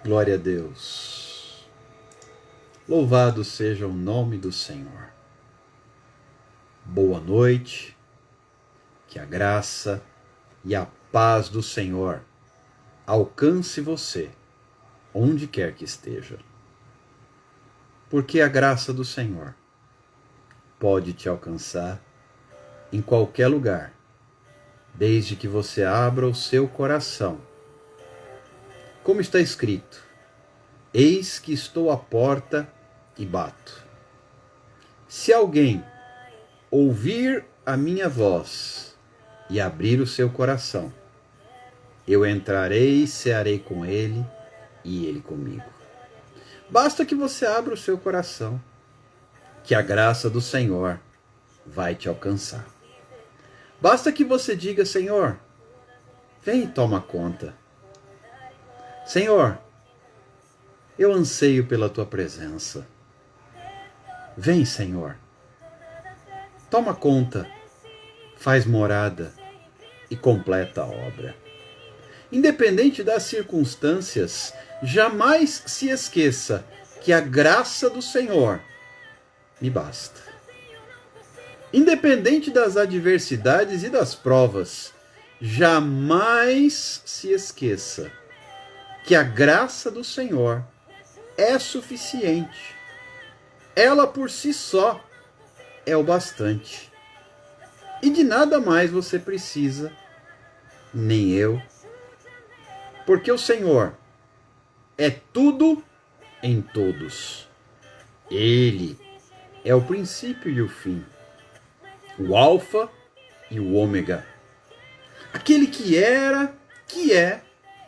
Glória a Deus. Louvado seja o nome do Senhor. Boa noite. Que a graça e a paz do Senhor alcance você, onde quer que esteja. Porque a graça do Senhor pode te alcançar em qualquer lugar, desde que você abra o seu coração. Como está escrito: eis que estou à porta e bato. Se alguém ouvir a minha voz e abrir o seu coração, eu entrarei e cearei com ele e ele comigo. Basta que você abra o seu coração, que a graça do Senhor vai te alcançar. Basta que você diga: Senhor, vem e toma conta. Senhor, eu anseio pela tua presença. Vem, Senhor. Toma conta, faz morada e completa a obra. Independente das circunstâncias, jamais se esqueça que a graça do Senhor me basta. Independente das adversidades e das provas, jamais se esqueça que a graça do Senhor é suficiente. Ela por si só é o bastante. E de nada mais você precisa, nem eu. Porque o Senhor é tudo em todos. Ele é o princípio e o fim, o alfa e o ômega, aquele que era, que é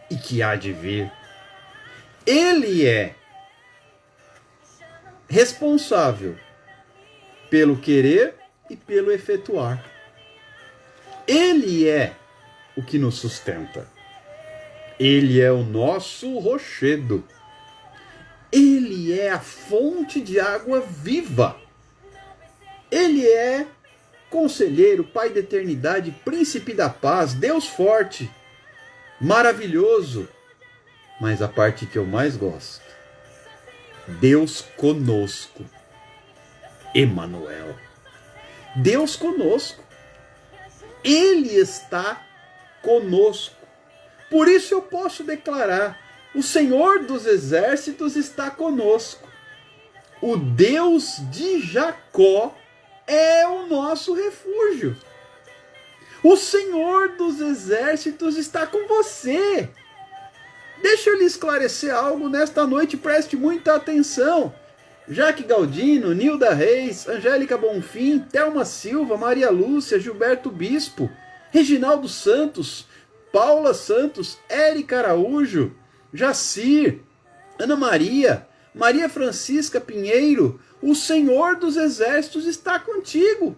e que há de vir. Ele é responsável pelo querer e pelo efetuar. Ele é o que nos sustenta. Ele é o nosso rochedo. Ele é a fonte de água viva. Ele é conselheiro, Pai da eternidade, príncipe da paz, Deus forte, maravilhoso. Mas a parte que eu mais gosto: Deus conosco. Emanuel. Deus conosco. Ele está conosco. Por isso eu posso declarar: o Senhor dos exércitos está conosco. O Deus de Jacó é o nosso refúgio. O Senhor dos exércitos está com você. Deixa eu lhe esclarecer algo nesta noite, preste muita atenção. Jaque Galdino, Nilda Reis, Angélica Bonfim, Thelma Silva, Maria Lúcia, Gilberto Bispo, Reginaldo Santos, Paula Santos, Érica Araújo, Jacir, Ana Maria, Maria Francisca Pinheiro, o Senhor dos exércitos está contigo.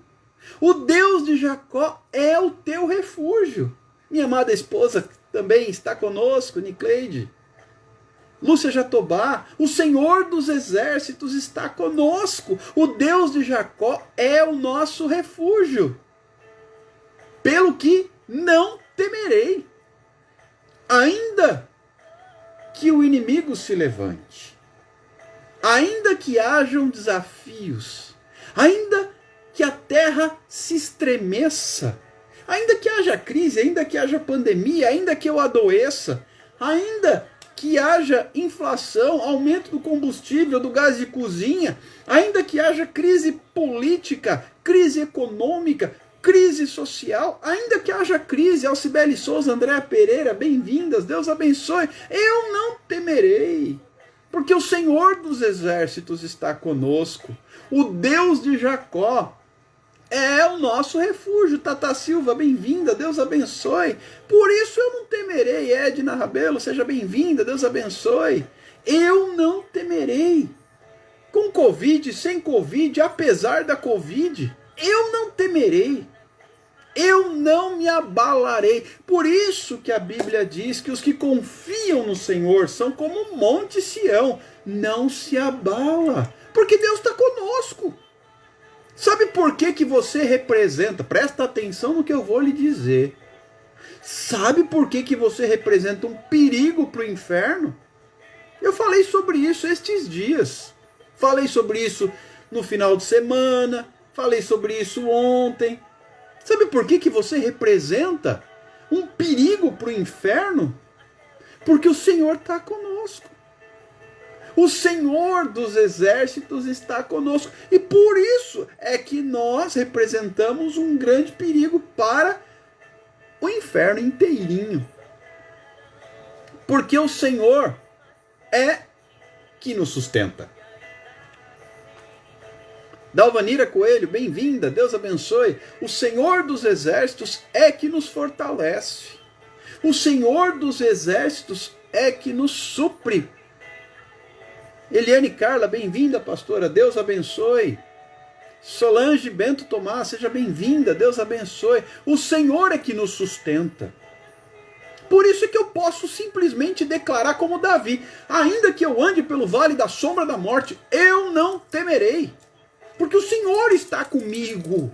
O Deus de Jacó é o teu refúgio. Minha amada esposa também está conosco, Nicleide. Lúcia Jatobá, o Senhor dos exércitos está conosco. O Deus de Jacó é o nosso refúgio. Pelo que não temerei, ainda que o inimigo se levante, ainda que hajam desafios, ainda que a terra se estremeça, ainda que haja crise, ainda que haja pandemia, ainda que eu adoeça, ainda que haja inflação, aumento do combustível, do gás de cozinha, ainda que haja crise política, crise econômica, crise social, ainda que haja crise, Alcibele Souza, Andréa Pereira, bem-vindas, Deus abençoe, eu não temerei, porque o Senhor dos exércitos está conosco, o Deus de Jacó é o nosso refúgio. Tata Silva, bem-vinda, Deus abençoe. Por isso eu não temerei. Edna Rabelo, seja bem-vinda, Deus abençoe. Eu não temerei. Com Covid, sem Covid, apesar da Covid, eu não temerei. Eu não me abalarei. Por isso que a Bíblia diz que os que confiam no Senhor são como o monte Sião. Não se abala, porque Deus está conosco. Sabe por que você representa? Presta atenção no que eu vou lhe dizer. Sabe por que você representa um perigo para o inferno? Eu falei sobre isso estes dias. Falei sobre isso no final de semana. Falei sobre isso ontem. Sabe por que você representa um perigo para o inferno? Porque o Senhor está conosco. O Senhor dos exércitos está conosco. E por isso é que nós representamos um grande perigo para o inferno inteirinho. Porque o Senhor é que nos sustenta. Dalvanira Coelho, bem-vinda, Deus abençoe. O Senhor dos exércitos é que nos fortalece. O Senhor dos exércitos é que nos supre. Eliane Carla, bem-vinda, pastora, Deus abençoe. Solange Bento Tomás, seja bem-vinda, Deus abençoe. O Senhor é que nos sustenta. Por isso é que eu posso simplesmente declarar como Davi: ainda que eu ande pelo vale da sombra da morte, eu não temerei. Porque o Senhor está comigo.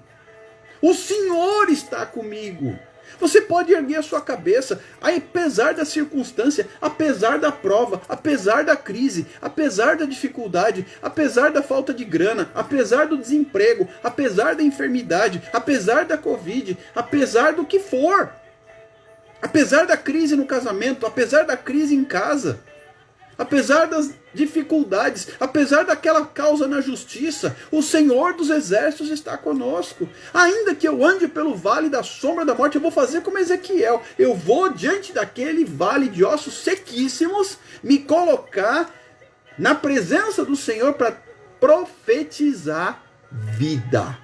O Senhor está comigo. Você pode erguer a sua cabeça, apesar da circunstância, apesar da prova, apesar da crise, apesar da dificuldade, apesar da falta de grana, apesar do desemprego, apesar da enfermidade, apesar da Covid, apesar do que for. Apesar da crise no casamento, apesar da crise em casa, apesar das dificuldades, apesar daquela causa na justiça, o Senhor dos exércitos está conosco. Ainda que eu ande pelo vale da sombra da morte, eu vou fazer como Ezequiel. Eu vou diante daquele vale de ossos sequíssimos, me colocar na presença do Senhor para profetizar vida.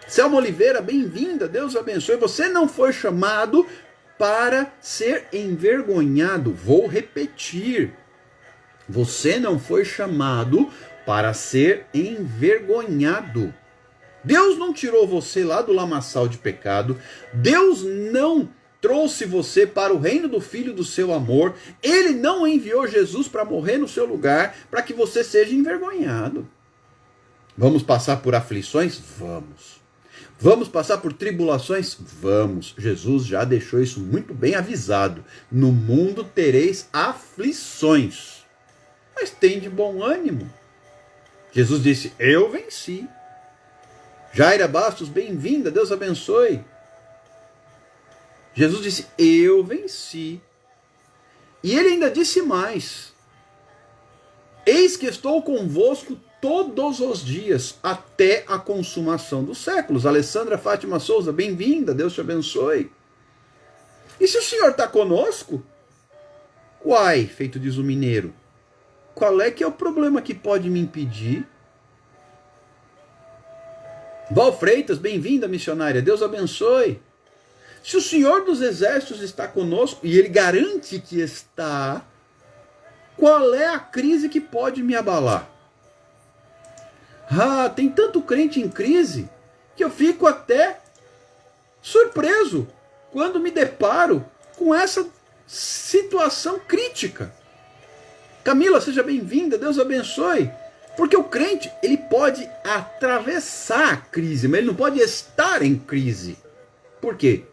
Selma Oliveira, bem-vinda, Deus abençoe. Você não foi chamado para ser envergonhado. Vou repetir. Você não foi chamado para ser envergonhado. Deus não tirou você lá do lamaçal de pecado. Deus não trouxe você para o reino do Filho do seu amor. Ele não enviou Jesus para morrer no seu lugar, para que você seja envergonhado. Vamos passar por aflições? Vamos. Vamos passar por tribulações? Vamos. Jesus já deixou isso muito bem avisado. No mundo tereis aflições. Mas tem de bom ânimo. Jesus disse: eu venci. Jaira Bastos, bem-vinda, Deus abençoe. Jesus disse: eu venci. E ele ainda disse mais: eis que estou convosco todos os dias, até a consumação dos séculos. Alessandra Fátima Souza, bem-vinda, Deus te abençoe. E se o Senhor está conosco, uai, feito diz o mineiro, qual é que é o problema que pode me impedir? Val Freitas, bem-vinda, missionária, Deus abençoe. Se o Senhor dos exércitos está conosco, e ele garante que está, qual é a crise que pode me abalar? Ah, tem tanto crente em crise que eu fico até surpreso quando me deparo com essa situação crítica. Camila, seja bem-vinda, Deus abençoe. Porque o crente, ele pode atravessar a crise, mas ele não pode estar em crise. Por quê?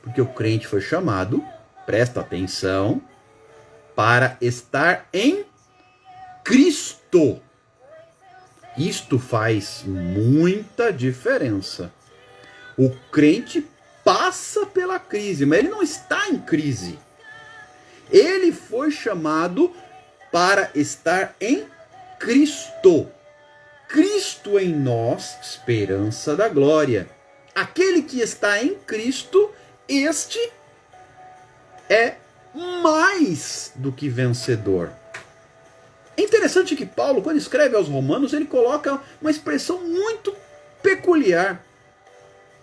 Porque o crente foi chamado, presta atenção, para estar em Cristo. Isto faz muita diferença. O crente passa pela crise, mas ele não está em crise. Ele foi chamado para estar em Cristo. Cristo em nós, esperança da glória. Aquele que está em Cristo, este é mais do que vencedor. É interessante que Paulo, quando escreve aos Romanos, ele coloca uma expressão muito peculiar.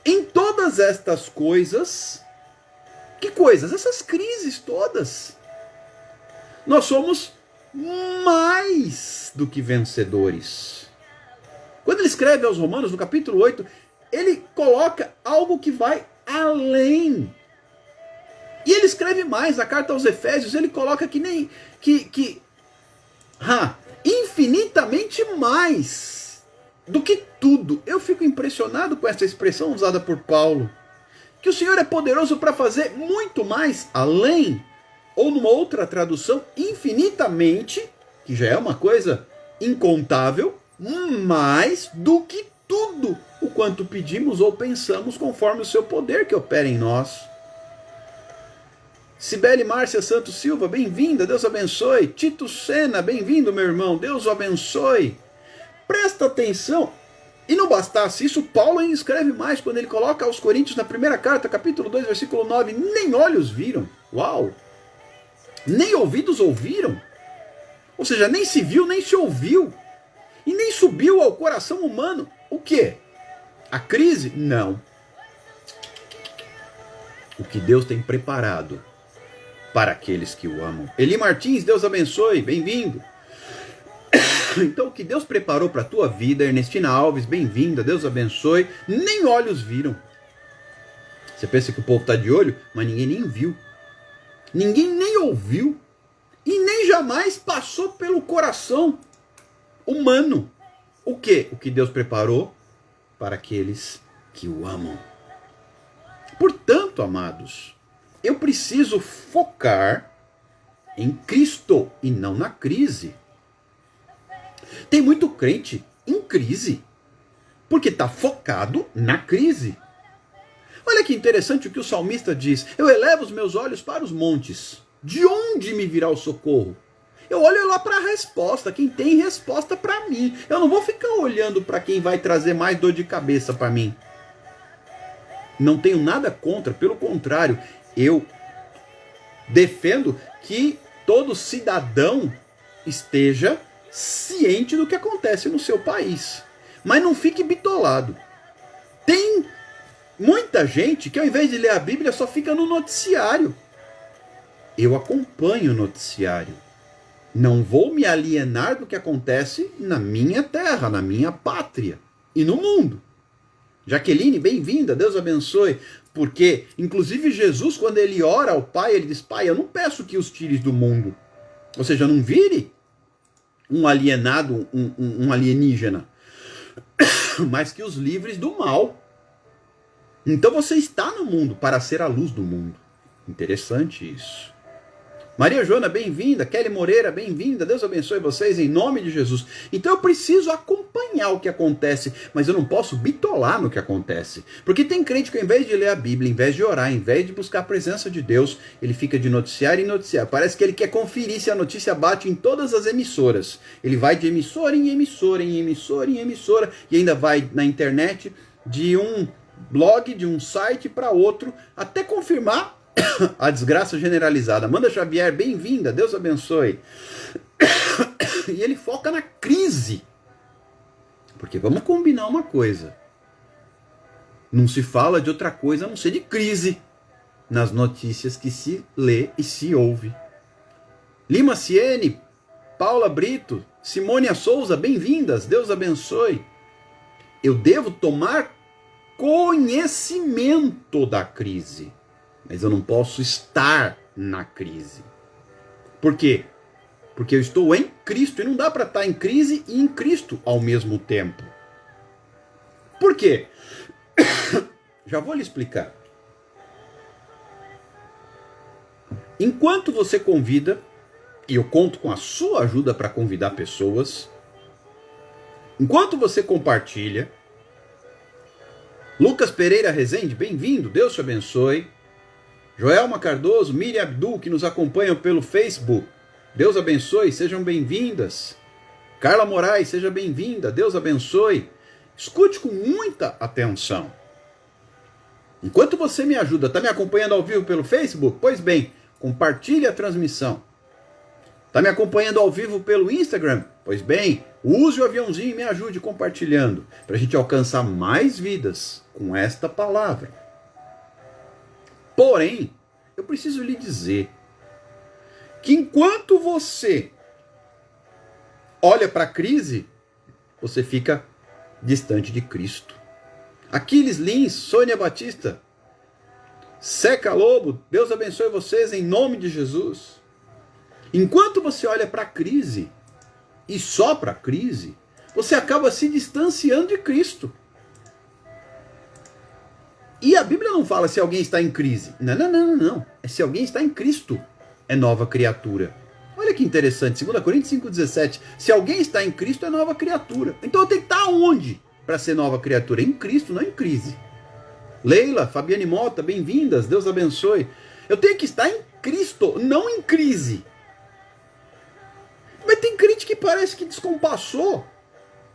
Em todas estas coisas, que coisas? Essas crises todas. Nós somos mais do que vencedores. Quando ele escreve aos Romanos, no capítulo 8, ele coloca algo que vai além. E ele escreve mais, na carta aos Efésios, ele coloca infinitamente mais do que tudo. Eu fico impressionado com essa expressão usada por Paulo, que o Senhor é poderoso para fazer muito mais além ou numa outra tradução, infinitamente, que já é uma coisa incontável, mais do que tudo o quanto pedimos ou pensamos, conforme o seu poder que opera em nós. Cibele Márcia Santos Silva, bem-vinda, Deus abençoe. Tito Sena, bem-vindo, meu irmão, Deus o abençoe. Presta atenção. E não bastasse isso, Paulo ainda escreve mais, quando ele coloca aos Coríntios na primeira carta, capítulo 2, versículo 9, nem olhos viram. Uau! Nem ouvidos ouviram. Ou seja, nem se viu, nem se ouviu. E nem subiu ao coração humano. O quê? A crise? Não. O que Deus tem preparado para aqueles que o amam. Eli Martins, Deus abençoe, bem-vindo. Então, o que Deus preparou para a tua vida, Ernestina Alves, bem-vinda, Deus abençoe, nem olhos viram. Você pensa que o povo está de olho, mas ninguém nem viu. Ninguém nem ouviu. E nem jamais passou pelo coração humano. O quê? O que Deus preparou para aqueles que o amam. Portanto, amados, eu preciso focar em Cristo e não na crise. Tem muito crente em crise, porque está focado na crise. Olha que interessante o que o salmista diz. Eu elevo os meus olhos para os montes. De onde me virá o socorro? Eu olho lá para a resposta, quem tem resposta para mim. Eu não vou ficar olhando para quem vai trazer mais dor de cabeça para mim. Não tenho nada contra, pelo contrário, eu defendo que todo cidadão esteja ciente do que acontece no seu país. Mas não fique bitolado. Tem muita gente que ao invés de ler a Bíblia só fica no noticiário. Eu acompanho o noticiário. Não vou me alienar do que acontece na minha terra, na minha pátria e no mundo. Jaqueline, bem-vinda, Deus abençoe. Porque, inclusive, Jesus, quando ele ora ao Pai, ele diz: Pai, eu não peço que os tires do mundo. Ou seja, não vire um alienado, um alienígena, mas que os livres do mal. Então você está no mundo para ser a luz do mundo. Interessante isso. Maria Joana, bem-vinda. Kelly Moreira, bem-vinda. Deus abençoe vocês em nome de Jesus. Então eu preciso acompanhar o que acontece, mas eu não posso bitolar no que acontece. Porque tem crente que ao invés de ler a Bíblia, ao invés de orar, ao invés de buscar a presença de Deus, ele fica de noticiário em noticiário. Parece que ele quer conferir se a notícia bate em todas as emissoras. Ele vai de emissora em emissora, em emissora em emissora, e ainda vai na internet de um blog, de um site para outro, até confirmar a desgraça generalizada. Amanda Xavier, bem-vinda, Deus abençoe. E ele foca na crise. Porque vamos combinar uma coisa. Não se fala de outra coisa a não ser de crise nas notícias que se lê e se ouve. Lima Ciene, Paula Brito, Simônia Souza, bem-vindas, Deus abençoe. Eu devo tomar conhecimento da crise. Mas eu não posso estar na crise. Por quê? Porque eu estou em Cristo e não dá para estar em crise e em Cristo ao mesmo tempo. Por quê? Já vou lhe explicar. Enquanto você convida, e eu conto com a sua ajuda para convidar pessoas, enquanto você compartilha, Lucas Pereira Rezende, bem-vindo, Deus te abençoe. Joelma Cardoso, Miriam Abdul, que nos acompanham pelo Facebook. Deus abençoe, sejam bem-vindas. Carla Moraes, seja bem-vinda, Deus abençoe. Escute com muita atenção. Enquanto você me ajuda, está me acompanhando ao vivo pelo Facebook? Pois bem, compartilhe a transmissão. Está me acompanhando ao vivo pelo Instagram? Pois bem, use o aviãozinho e me ajude compartilhando, para a gente alcançar mais vidas com esta palavra. Porém, eu preciso lhe dizer que enquanto você olha para a crise, você fica distante de Cristo. Aquiles Lins, Sônia Batista, Seca Lobo, Deus abençoe vocês em nome de Jesus. Enquanto você olha para a crise, e só para a crise, você acaba se distanciando de Cristo. E a Bíblia não fala se alguém está em crise. Não. É se alguém está em Cristo. é nova criatura. Olha que interessante, 2 Coríntios 5,17. Se alguém está em Cristo, é nova criatura. Então eu tenho que estar onde para ser nova criatura? Em Cristo, não em crise. Leila, Fabiane Mota, bem-vindas, Deus abençoe. Eu tenho que estar em Cristo, não em crise. Mas tem crente que parece que descompassou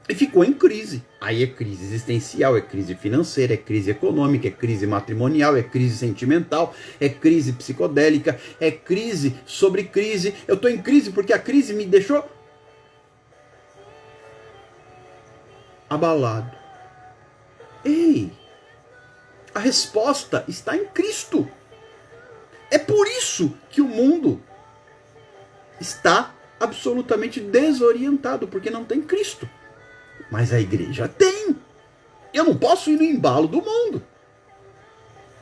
e ficou em crise. Aí é crise existencial, é crise financeira, é crise econômica, é crise matrimonial, é crise sentimental, é crise psicodélica, é crise sobre crise. Eu estou em crise porque a crise me deixou abalado. Ei, a resposta está em Cristo. É por isso que o mundo está absolutamente desorientado, porque não tem Cristo. Mas a igreja tem. Eu não posso ir no embalo do mundo.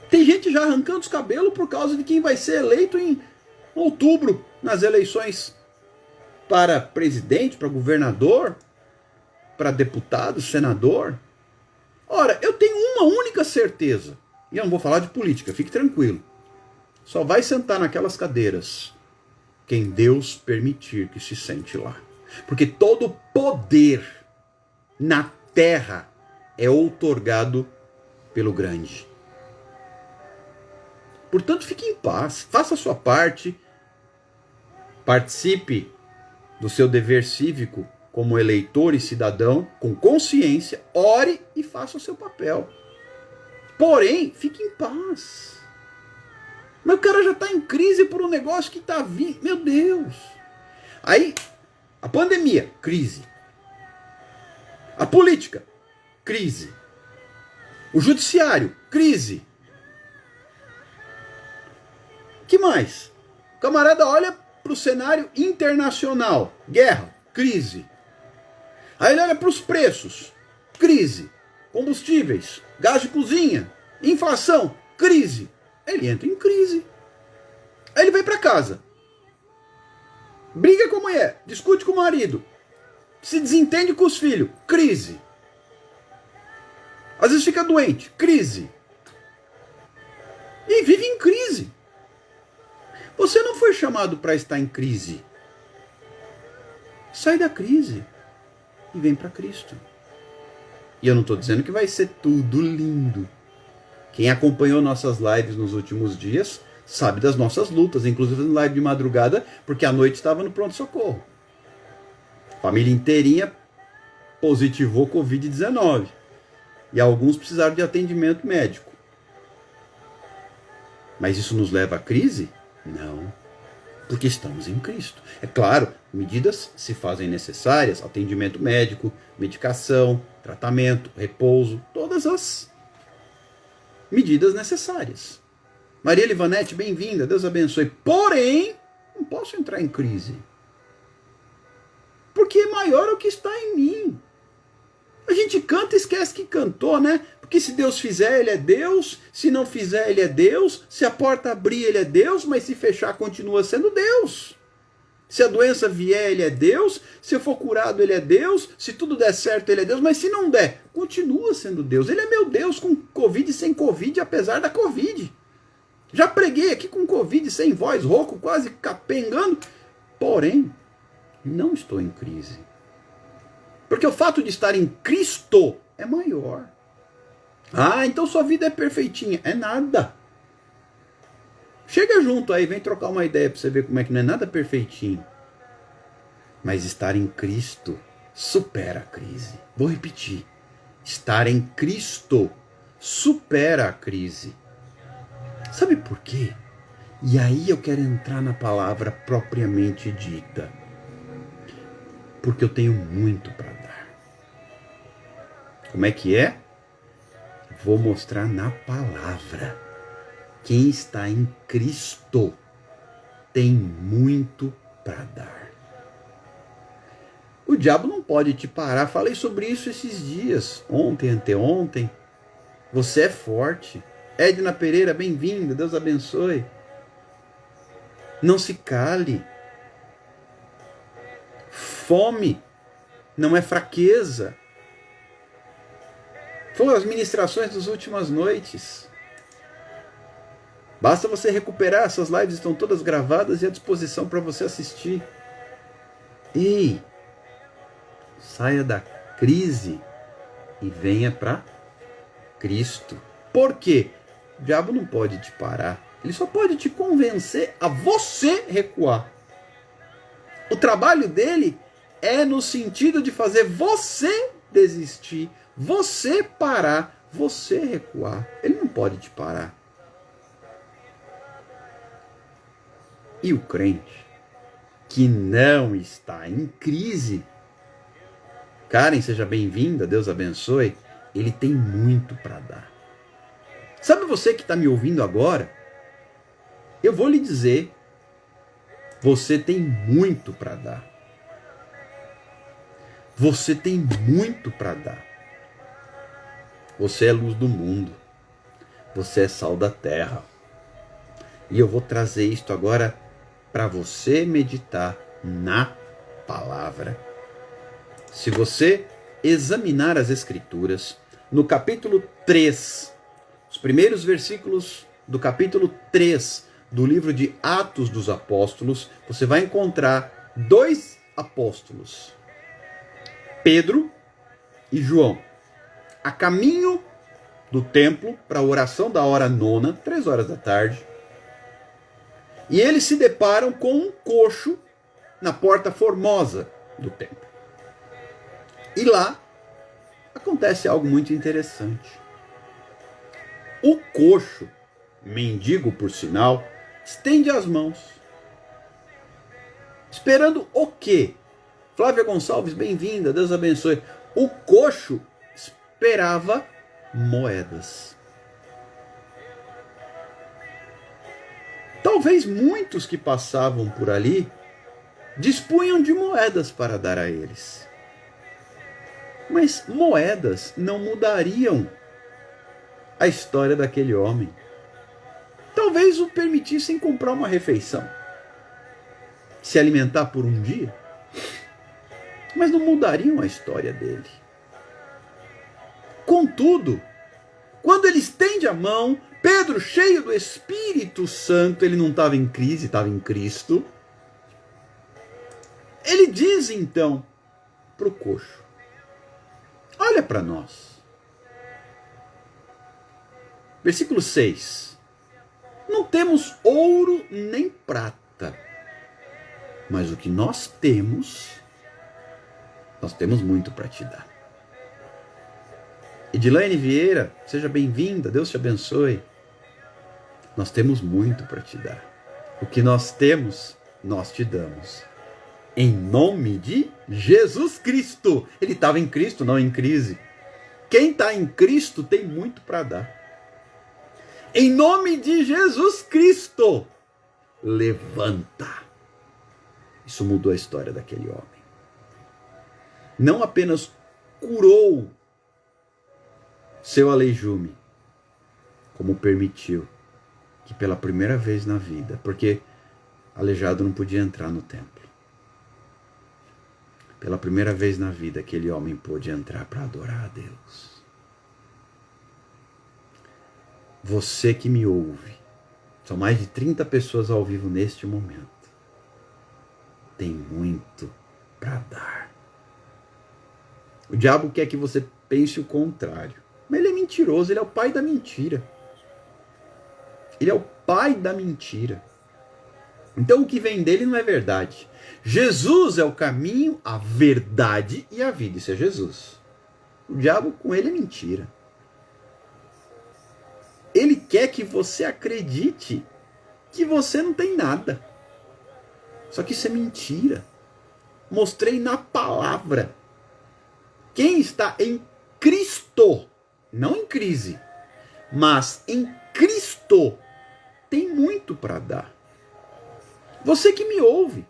Tem gente já arrancando os cabelos por causa de quem vai ser eleito em outubro, nas eleições para presidente, para governador, para deputado, senador. Ora, eu tenho uma única certeza, e eu não vou falar de política, fique tranquilo. Só vai sentar naquelas cadeiras quem Deus permitir que se sente lá. Porque todo poder na terra é outorgado pelo grande. Portanto, fique em paz, faça a sua parte, participe do seu dever cívico como eleitor e cidadão, com consciência, ore e faça o seu papel. Porém, fique em paz. Mas o cara já está em crise por um negócio que está vindo. Meu Deus! Aí, a pandemia, crise. A política, crise. O judiciário, crise. Que mais? O camarada olha para o cenário internacional. Guerra, crise. Aí ele olha para os preços, crise. Combustíveis, gás de cozinha, inflação, crise. Ele entra em crise. Aí ele vai para casa. Briga com a mulher, discute com o marido. Se desentende com os filhos, crise. Às vezes fica doente, crise. E vive em crise. Você não foi chamado para estar em crise. Sai da crise e vem para Cristo. E eu não estou dizendo que vai ser tudo lindo. Quem acompanhou nossas lives nos últimos dias sabe das nossas lutas, inclusive na live de madrugada, porque à noite estava no pronto-socorro. Família inteirinha positivou Covid-19. E alguns precisaram de atendimento médico. Mas isso nos leva à crise? Não. Porque estamos em Cristo. É claro, medidas se fazem necessárias, atendimento médico, medicação, tratamento, repouso, todas as medidas necessárias. Maria Livanete, bem-vinda, Deus abençoe. Porém, não posso entrar em crise. Porque maior é o que está em mim. A gente canta e esquece que cantou, né? Porque se Deus fizer, Ele é Deus. Se não fizer, Ele é Deus. Se a porta abrir, Ele é Deus. Mas se fechar, continua sendo Deus. Se a doença vier, Ele é Deus. Se eu for curado, Ele é Deus. Se tudo der certo, Ele é Deus. Mas se não der, continua sendo Deus. Ele é meu Deus com Covid e sem Covid, apesar da Covid. Já preguei aqui com Covid, sem voz, rouco, quase capengando. Porém, não estou em crise. Porque o fato de estar em Cristo é maior. Ah, então sua vida é perfeitinha. É nada. Chega junto aí, vem trocar uma ideia para você ver como é que não é nada perfeitinho. Mas estar em Cristo supera a crise. Vou repetir. Estar em Cristo supera a crise. Sabe por quê? E aí eu quero entrar na palavra propriamente dita. Porque eu tenho muito para dar. Como é que é? Vou mostrar na palavra. Quem está em Cristo tem muito para dar. O diabo não pode te parar. Falei sobre isso esses dias. Ontem, anteontem. Você é forte. Edna Pereira, bem-vinda. Deus abençoe. Não se cale. Fome não é fraqueza. Foram as ministrações das últimas noites. Basta você recuperar, essas lives estão todas gravadas e à disposição para você assistir. Ei, saia da crise e venha para Cristo. Por quê? O diabo não pode te parar. Ele só pode te convencer a você recuar. O trabalho dele é no sentido de fazer você desistir, você parar, você recuar. Ele não pode te parar. E o crente que não está em crise, Karen, seja bem-vinda, Deus abençoe, ele tem muito para dar. Sabe você que está me ouvindo agora? Eu vou lhe dizer, você tem muito para dar. Você tem muito para dar. Você é luz do mundo. Você é sal da terra. E eu vou trazer isto agora para você meditar na palavra. Se você examinar as Escrituras, no capítulo 3, os primeiros versículos do capítulo 3 do livro de Atos dos Apóstolos, você vai encontrar dois apóstolos, Pedro e João, a caminho do templo para a oração da hora nona, 3 horas da tarde, e eles se deparam com um coxo na porta formosa do templo. E lá acontece algo muito interessante. O coxo, mendigo por sinal, estende as mãos. Esperando o quê? Flávia Gonçalves, bem-vinda, Deus abençoe. O coxo esperava moedas. Talvez muitos que passavam por ali dispunham de moedas para dar a eles. Mas moedas não mudariam a história daquele homem. Talvez o permitissem comprar uma refeição, se alimentar por um dia, mas não mudariam a história dele. Contudo, quando ele estende a mão, Pedro, cheio do Espírito Santo, ele não estava em crise, estava em Cristo. Ele diz então para o coxo: olha para nós. Versículo 6. Não temos ouro nem prata, mas o que nós temos muito para te dar. Edilene Vieira, seja bem-vinda, Deus te abençoe. Nós temos muito para te dar. O que nós temos, nós te damos. Em nome de Jesus Cristo. Ele estava em Cristo, não em crise. Quem está em Cristo tem muito para dar. Em nome de Jesus Cristo, levanta. Isso mudou a história daquele homem. Não apenas curou seu aleijume, como permitiu que pela primeira vez na vida, porque aleijado não podia entrar no templo. Pela primeira vez na vida, aquele homem pôde entrar para adorar a Deus. Você que me ouve, são mais de 30 pessoas ao vivo neste momento, tem muito para dar. O diabo quer que você pense o contrário, mas ele é mentiroso, ele é o pai da mentira. Ele é o pai da mentira. Então o que vem dele não é verdade. Jesus é o caminho, a verdade e a vida. Isso é Jesus. O diabo com ele é mentira. Ele quer que você acredite que você não tem nada. Só que isso é mentira. Mostrei na palavra. Quem está em Cristo, não em crise, mas em Cristo, tem muito para dar. Você que me ouve,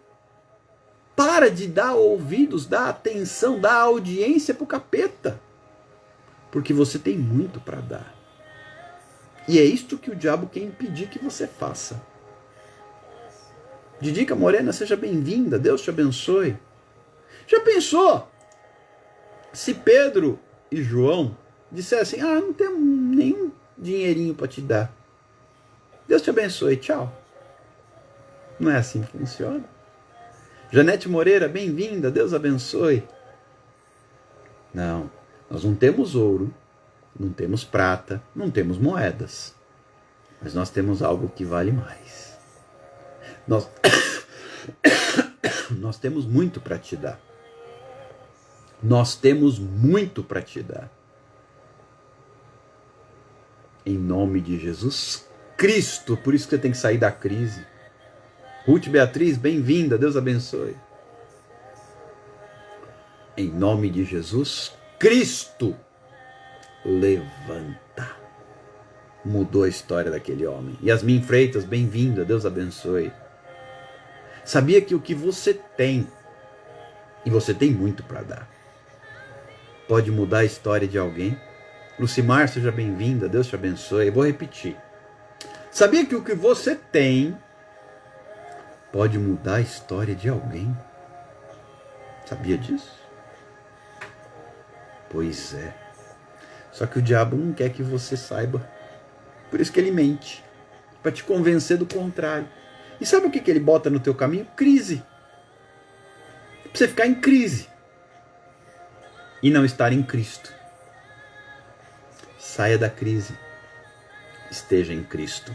para de dar ouvidos, dar atenção, dar audiência para o capeta, porque você tem muito para dar. E é isto que o diabo quer impedir que você faça. Didica Morena, seja bem-vinda, Deus te abençoe. Já pensou se Pedro e João dissessem: não temos nenhum dinheirinho para te dar? Deus te abençoe, tchau. Não é assim que funciona. Janete Moreira, bem-vinda, Deus abençoe. Não, nós não temos ouro, não temos prata, não temos moedas. Mas nós temos algo que vale mais. Nós temos muito para te dar. Nós temos muito para te dar. Em nome de Jesus Cristo. Por isso que você tem que sair da crise. Ruth Beatriz, bem-vinda. Deus abençoe. Em nome de Jesus Cristo. Levanta. Mudou a história daquele homem. Yasmin Freitas, bem-vinda. Deus abençoe. Sabia que o que você tem, e você tem muito para dar, pode mudar a história de alguém? Lucimar, seja bem-vinda, Deus te abençoe. Eu vou repetir. Sabia que o que você tem pode mudar a história de alguém? Sabia disso? Pois é. Só que o diabo não quer que você saiba. Por isso que ele mente, para te convencer do contrário. E sabe o que ele bota no teu caminho? Crise. Para você ficar em crise e não estar em Cristo. Saia da crise. Esteja em Cristo.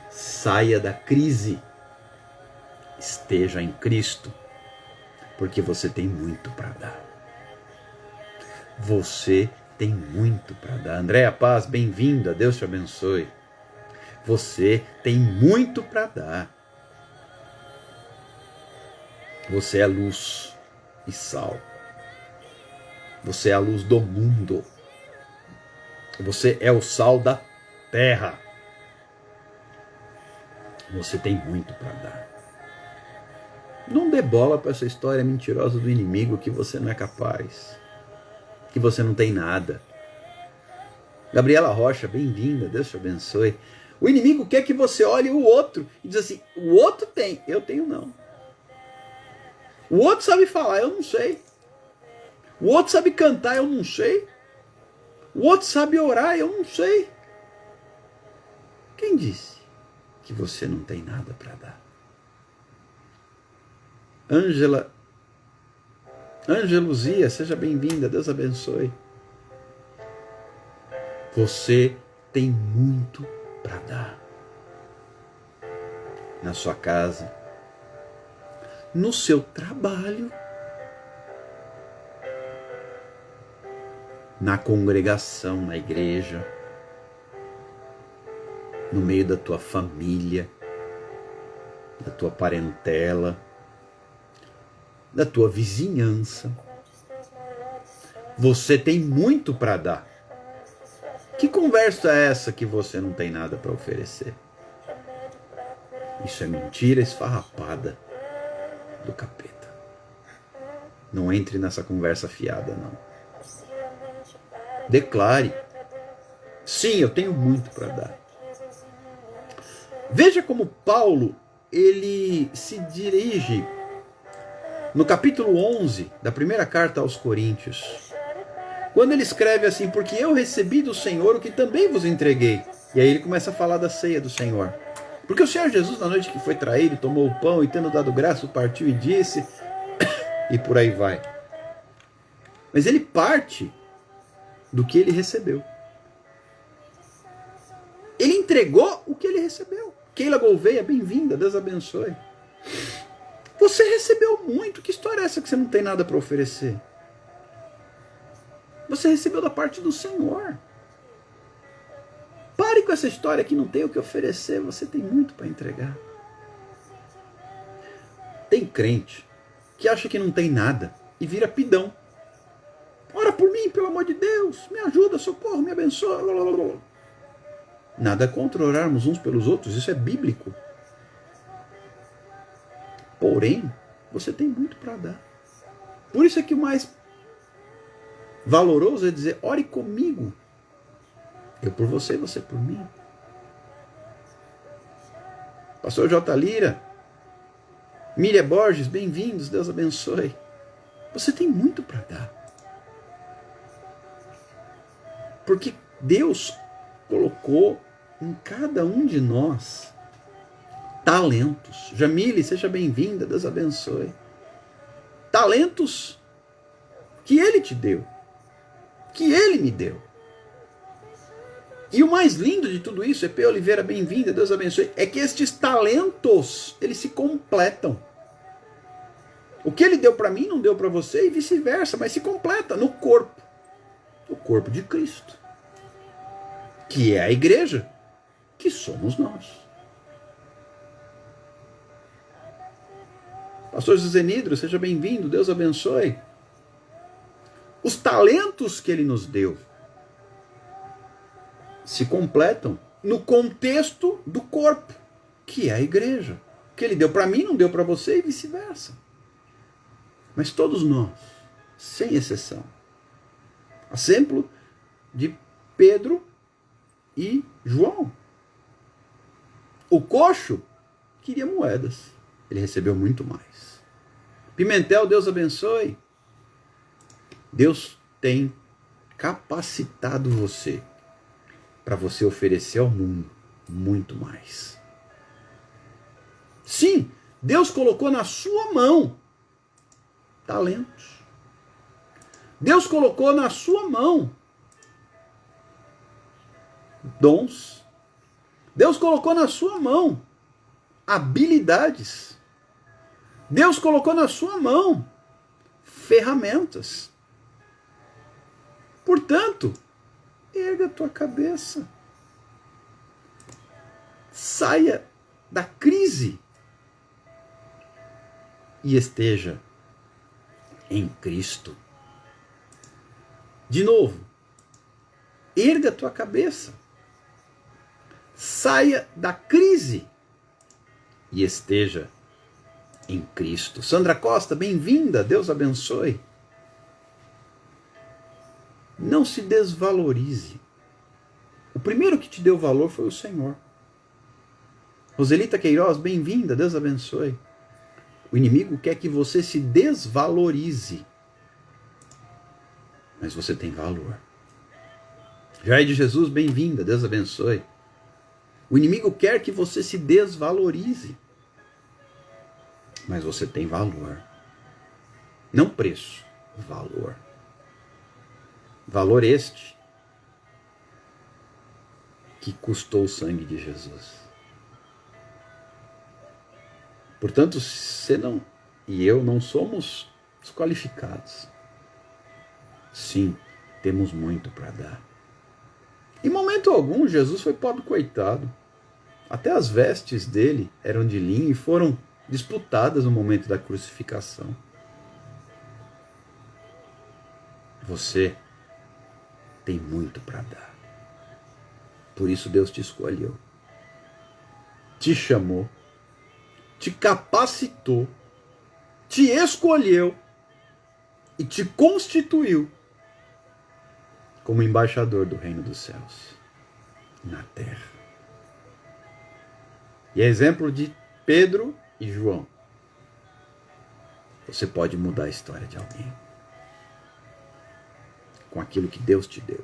Saia da crise. Esteja em Cristo. Porque você tem muito para dar. Você tem muito para dar. Andréa Paz, bem-vinda. Deus te abençoe. Você tem muito para dar. Você é luz e sal. Você é a luz do mundo. Você é o sal da terra. Você tem muito para dar. Não dê bola para essa história mentirosa do inimigo que você não é capaz, que você não tem nada. Gabriela Rocha, bem-vinda, Deus te abençoe. O inimigo quer que você olhe o outro e diz assim, o outro tem, eu tenho não. O outro sabe falar, eu não sei. O outro sabe cantar, eu não sei. O outro sabe orar, eu não sei. Quem disse que você não tem nada para dar? Angeluzia, seja bem-vinda, Deus abençoe. Você tem muito para dar. Na sua casa, no seu trabalho, na congregação, na igreja, no meio da tua família, da tua parentela, da tua vizinhança. Você tem muito para dar. Que conversa é essa que você não tem nada para oferecer? Isso é mentira esfarrapada do capeta. Não entre nessa conversa fiada, não. Declare. Sim, eu tenho muito para dar. Veja como Paulo, ele se dirige no capítulo 11 da primeira carta aos Coríntios. Quando ele escreve assim, porque eu recebi do Senhor o que também vos entreguei. E aí ele começa a falar da ceia do Senhor. Porque o Senhor Jesus, na noite que foi traído, tomou o pão e tendo dado graça, o partiu e disse, e por aí vai. Mas ele parte do que ele recebeu. Ele entregou o que ele recebeu. Keila Gouveia, bem-vinda, Deus abençoe. Você recebeu muito, que história é essa que você não tem nada para oferecer? Você recebeu da parte do Senhor. Pare com essa história que não tem o que oferecer, você tem muito para entregar. Tem crente que acha que não tem nada e vira pidão. Ora por mim, pelo amor de Deus, me ajuda, socorro, me abençoa. Nada contra orarmos uns pelos outros, isso é bíblico. Porém, você tem muito para dar. Por isso é que o mais valoroso é dizer, ore comigo. Eu por você, você por mim. Pastor J. Lira, Miriam Borges, bem-vindos, Deus abençoe. Você tem muito para dar. Porque Deus colocou em cada um de nós talentos. Jamile, seja bem-vinda, Deus abençoe. Talentos que Ele te deu, que Ele me deu. E o mais lindo de tudo isso, EP Oliveira, bem-vinda, Deus abençoe, é que estes talentos, eles se completam. O que Ele deu para mim não deu para você e vice-versa, mas se completa no corpo de Cristo, que é a igreja, que somos nós. Pastor José Nidro, seja bem-vindo, Deus abençoe. Os talentos que Ele nos deu se completam no contexto do corpo, que é a igreja. O que Ele deu para mim não deu para você e vice-versa. Mas todos nós, sem exceção, exemplo de Pedro e João. O coxo queria moedas, ele recebeu muito mais. Pimentel, Deus abençoe. Deus tem capacitado você para você oferecer ao mundo muito mais. Sim, Deus colocou na sua mão talentos. Deus colocou na sua mão dons. Deus colocou na sua mão habilidades. Deus colocou na sua mão ferramentas. Portanto, erga a tua cabeça. Saia da crise e esteja em Cristo. De novo, erga a tua cabeça. Saia da crise e esteja em Cristo. Sandra Costa, bem-vinda, Deus abençoe. Não se desvalorize. O primeiro que te deu valor foi o Senhor. Roselita Queiroz, bem-vinda, Deus abençoe. O inimigo quer que você se desvalorize. Mas você tem valor. Jair de Jesus, bem-vinda, Deus abençoe. O inimigo quer que você se desvalorize. Mas você tem valor. Não preço, valor. Valor este que custou o sangue de Jesus. Portanto, você não e eu não somos desqualificados. Sim, temos muito para dar. Em momento algum, Jesus foi pobre coitado. Até as vestes dele eram de linho e foram disputadas no momento da crucificação. Você tem muito para dar. Por isso Deus te escolheu, te chamou, te capacitou, te escolheu e te constituiu como embaixador do reino dos céus na terra. E é exemplo de Pedro e João. Você pode mudar a história de alguém com aquilo que Deus te deu.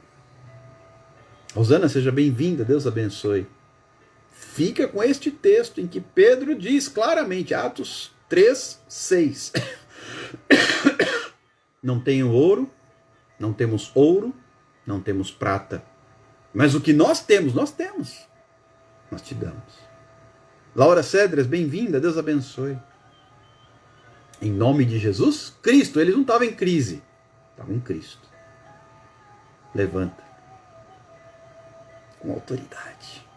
Rosana, seja bem-vinda, Deus abençoe. Fica com este texto em que Pedro diz claramente, Atos 3:6. Não tenho ouro, não temos ouro, não temos prata, mas o que nós temos, nós te damos. Laura Cedras, bem-vinda, Deus abençoe. Em nome de Jesus Cristo, eles não estavam em crise, estavam em Cristo. Levanta com autoridade,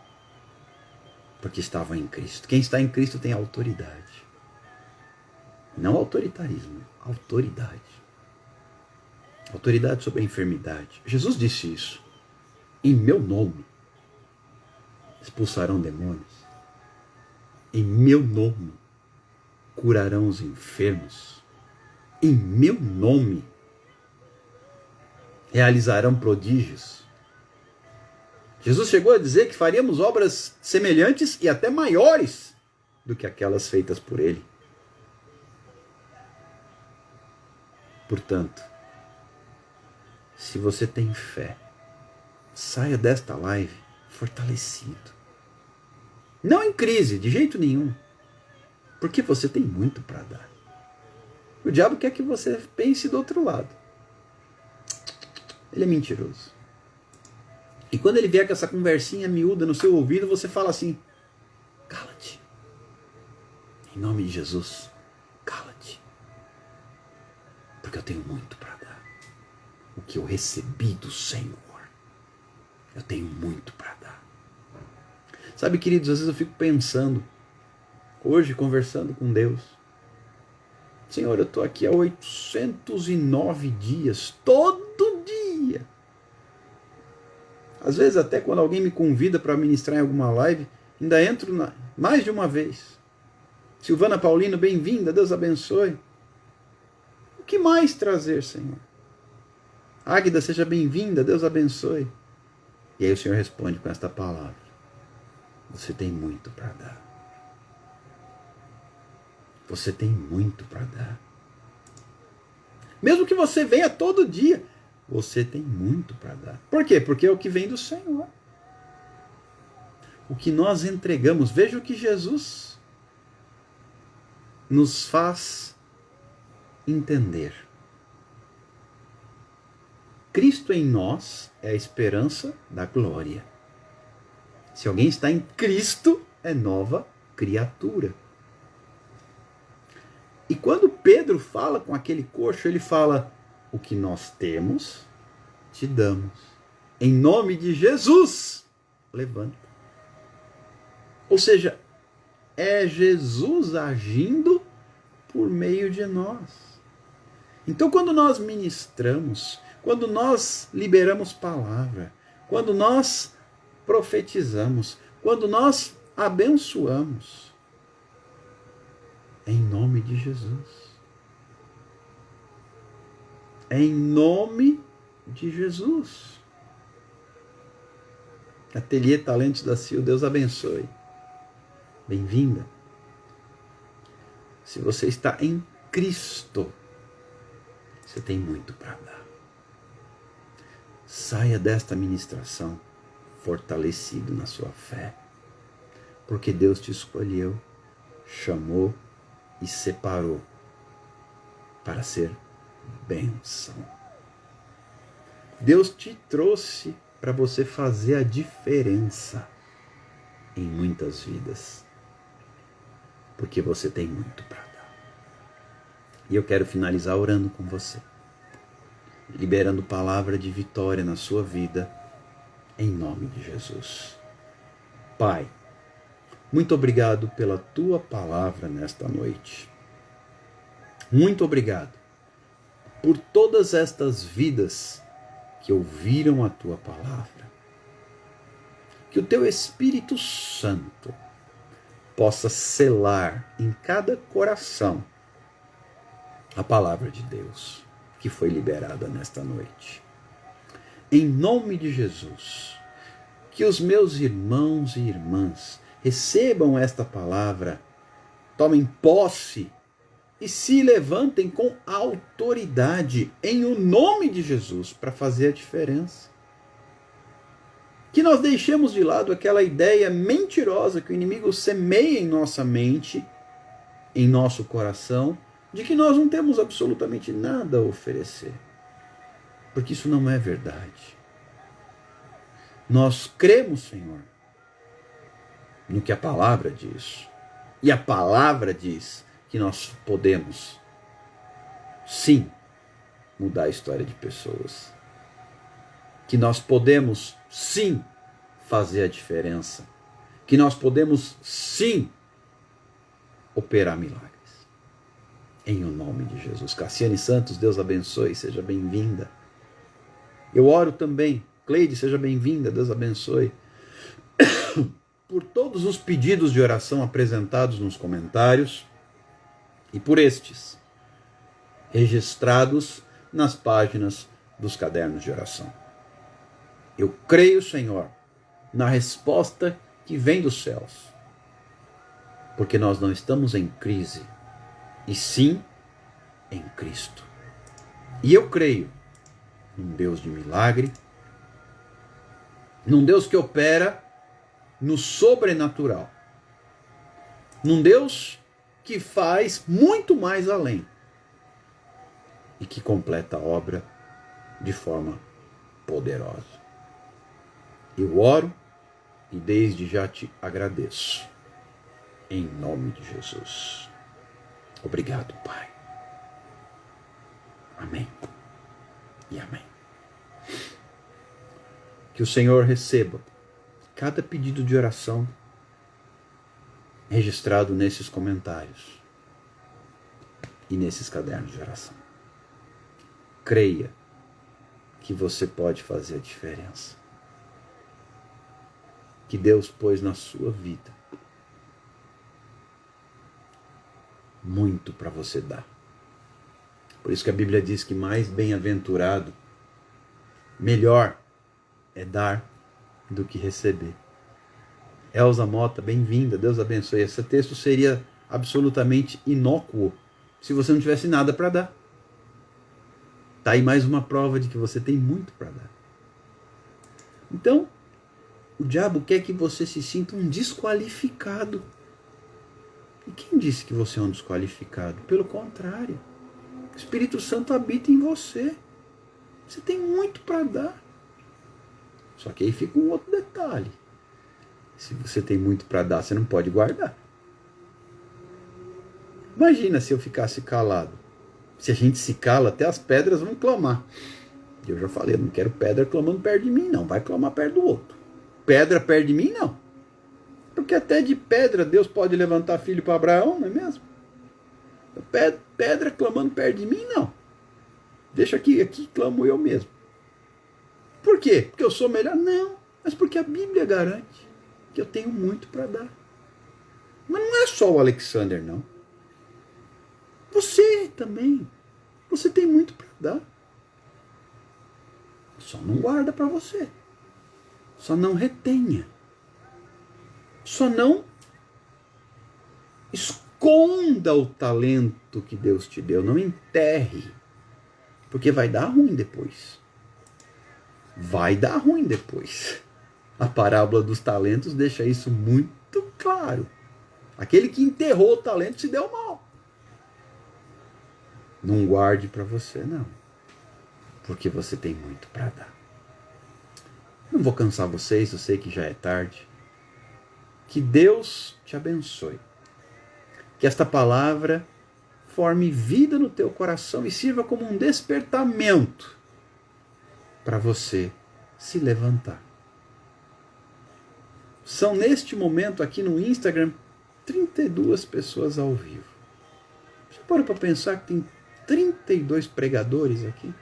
porque estavam em Cristo. Quem está em Cristo tem autoridade, não autoritarismo, autoridade. Autoridade sobre a enfermidade. Jesus disse isso. Em meu nome expulsarão demônios. Em meu nome curarão os enfermos. Em meu nome realizarão prodígios. Jesus chegou a dizer que faríamos obras semelhantes e até maiores do que aquelas feitas por ele. Portanto, se você tem fé, saia desta live fortalecido. Não em crise, de jeito nenhum. Porque você tem muito para dar. O diabo quer que você pense do outro lado. Ele é mentiroso. E quando ele vier com essa conversinha miúda no seu ouvido, você fala assim: cala-te. Em nome de Jesus, cala-te. Porque eu tenho muito para dar. O que eu recebi do Senhor, eu tenho muito para dar. Sabe, queridos, às vezes eu fico pensando, hoje conversando com Deus, Senhor, eu estou aqui há 809 dias, todo dia. Às vezes até quando alguém me convida para ministrar em alguma live, ainda entro mais de uma vez. Silvana Paulino, bem-vinda, Deus abençoe. O que mais trazer, Senhor? Águida, seja bem-vinda, Deus abençoe. E aí o Senhor responde com esta palavra: você tem muito para dar. Você tem muito para dar. Mesmo que você venha todo dia, você tem muito para dar. Por quê? Porque é o que vem do Senhor. O que nós entregamos. Veja o que Jesus nos faz entender. Cristo em nós é a esperança da glória. Se alguém está em Cristo, é nova criatura. E quando Pedro fala com aquele coxo, ele fala: o que nós temos, te damos. Em nome de Jesus, levanta. Ou seja, é Jesus agindo por meio de nós. Então, quando nós ministramos, quando nós liberamos palavra, quando nós profetizamos, quando nós abençoamos, é em nome de Jesus. É em nome de Jesus. Ateliê Talentos da Sil, Deus abençoe. Bem-vinda. Se você está em Cristo, você tem muito para dar. Saia desta ministração fortalecido na sua fé, porque Deus te escolheu, chamou e separou para ser bênção. Deus te trouxe para você fazer a diferença em muitas vidas, porque você tem muito para dar. E eu quero finalizar orando com você, liberando palavra de vitória na sua vida, em nome de Jesus. Pai, muito obrigado pela tua palavra nesta noite. Muito obrigado por todas estas vidas que ouviram a tua palavra. Que o teu Espírito Santo possa selar em cada coração a palavra de Deus que foi liberada nesta noite. Em nome de Jesus, que os meus irmãos e irmãs recebam esta palavra, tomem posse e se levantem com autoridade em o nome de Jesus para fazer a diferença. Que nós deixemos de lado aquela ideia mentirosa que o inimigo semeia em nossa mente, em nosso coração, de que nós não temos absolutamente nada a oferecer. Porque isso não é verdade. Nós cremos, Senhor, no que a palavra diz. E a palavra diz que nós podemos, sim, mudar a história de pessoas. Que nós podemos, sim, fazer a diferença. Que nós podemos, sim, operar milagres. Em o nome de Jesus. Cassiane Santos, Deus abençoe, seja bem-vinda. Eu oro também. Cleide, seja bem-vinda, Deus abençoe. Por todos os pedidos de oração apresentados nos comentários e por estes registrados nas páginas dos cadernos de oração. Eu creio, Senhor, na resposta que vem dos céus, porque nós não estamos em crise, e sim em Cristo. E eu creio num Deus de milagre, num Deus que opera no sobrenatural, num Deus que faz muito mais além e que completa a obra de forma poderosa. Eu oro e desde já te agradeço, em nome de Jesus. Obrigado, Pai. Amém e amém. Que o Senhor receba cada pedido de oração registrado nesses comentários e nesses cadernos de oração. Creia que você pode fazer a diferença, que Deus pôs na sua vida muito para você dar. Por isso que a Bíblia diz que mais bem-aventurado, melhor é dar do que receber. Elza Mota, bem-vinda, Deus abençoe. Esse texto seria absolutamente inócuo se você não tivesse nada para dar. Está aí mais uma prova de que você tem muito para dar. Então, o diabo quer que você se sinta um desqualificado. E quem disse que você é um desqualificado? Pelo contrário, o Espírito Santo habita em você. Você tem muito para dar. Só que aí fica um outro detalhe. Se você tem muito para dar, você não pode guardar. Imagina se eu ficasse calado. Se a gente se cala, até as pedras vão clamar. Eu já falei, eu não quero pedra clamando perto de mim, não. Vai clamar perto do outro. Pedra perto de mim, não. Porque até de pedra Deus pode levantar filho para Abraão, não é mesmo? Pedra clamando perto de mim, não. Deixa aqui clamo eu mesmo. Por quê? Porque eu sou melhor? Não. Mas porque a Bíblia garante que eu tenho muito para dar. Mas não é só o Alexander, não. Você também. Você tem muito para dar. Só não guarda para você. Só não retenha. Só não esconda o talento que Deus te deu. Não enterre. Porque vai dar ruim depois. Vai dar ruim depois. A parábola dos talentos deixa isso muito claro. Aquele que enterrou o talento se deu mal. Não guarde para você, não. Porque você tem muito para dar. Não vou cansar vocês, eu sei que já é tarde. Que Deus te abençoe. Que esta palavra forme vida no teu coração e sirva como um despertamento para você se levantar. São neste momento aqui no Instagram 32 pessoas ao vivo. Você parou para pensar que tem 32 pregadores aqui?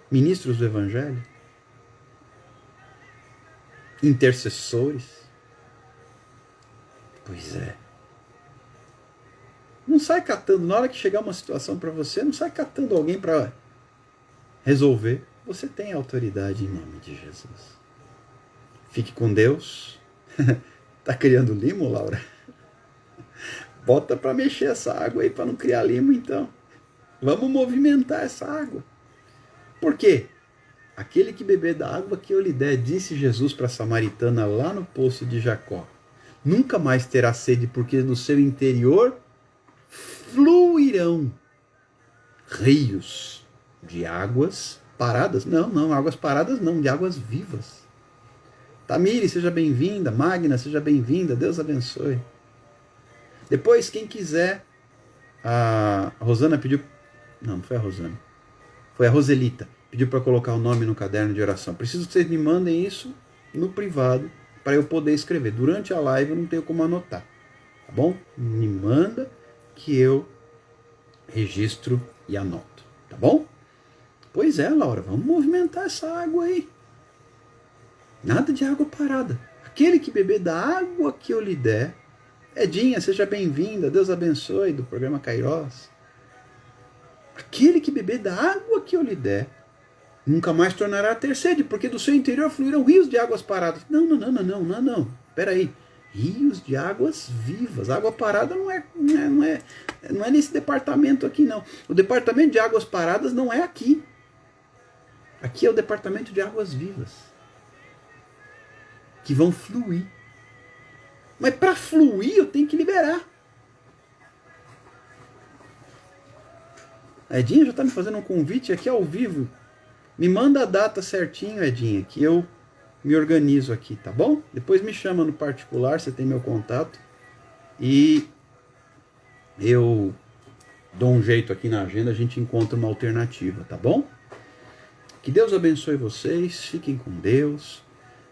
Ministros do Evangelho? Intercessores? Pois é. Não sai catando, na hora que chegar uma situação para você, não sai catando alguém para resolver. Você tem autoridade em nome de Jesus. Fique com Deus. Tá criando limo, Laura? Bota para mexer essa água aí para não criar limo, então. Vamos movimentar essa água. Por quê? Aquele que beber da água que eu lhe der, disse Jesus para a samaritana lá no poço de Jacó, nunca mais terá sede, porque no seu interior fluirão rios de águas paradas. Não, águas paradas não, de águas vivas. Tamiri, seja bem-vinda. Magna, seja bem-vinda. Deus abençoe. Depois, quem quiser, a Rosana pediu... Não foi a Rosana. Foi a Roselita. Pediu para colocar o nome no caderno de oração. Preciso que vocês me mandem isso no privado para eu poder escrever. Durante a live eu não tenho como anotar. Tá bom? Me manda que eu registro e anoto. Tá bom? Pois é, Laura. Vamos movimentar essa água aí. Nada de água parada. Aquele que beber da água que eu lhe der... Edinha, seja bem-vinda. Deus abençoe, do programa Kairos. Aquele que beber da água que eu lhe der, nunca mais tornará a ter sede, porque do seu interior fluirão rios de águas paradas. Não. Espera aí. Rios de águas vivas. Água parada não é nesse departamento aqui, não. O departamento de águas paradas não é aqui. Aqui é o departamento de águas vivas, que vão fluir. Mas para fluir eu tenho que liberar. A Edinha já está me fazendo um convite aqui ao vivo. Me manda a data certinho, Edinha, que eu me organizo aqui, tá bom? Depois me chama no particular, você tem meu contato. E eu dou um jeito aqui na agenda, a gente encontra uma alternativa, tá bom? Que Deus abençoe vocês, fiquem com Deus,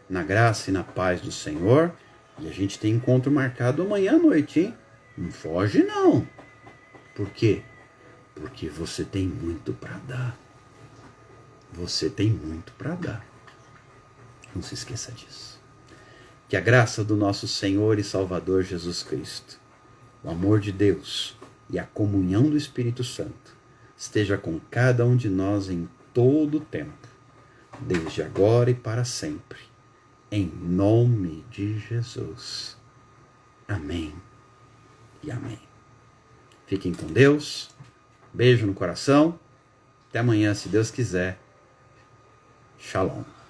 na graça e na paz do Senhor. E a gente tem encontro marcado amanhã à noite, hein? Não foge não. Por quê? Porque você tem muito para dar. Você tem muito para dar. Não se esqueça disso. Que a graça do nosso Senhor e Salvador Jesus Cristo, o amor de Deus e a comunhão do Espírito Santo esteja com cada um de nós em todo o tempo, desde agora e para sempre. Em nome de Jesus. Amém e amém. Fiquem com Deus. Beijo no coração. Até amanhã, se Deus quiser. Shalom.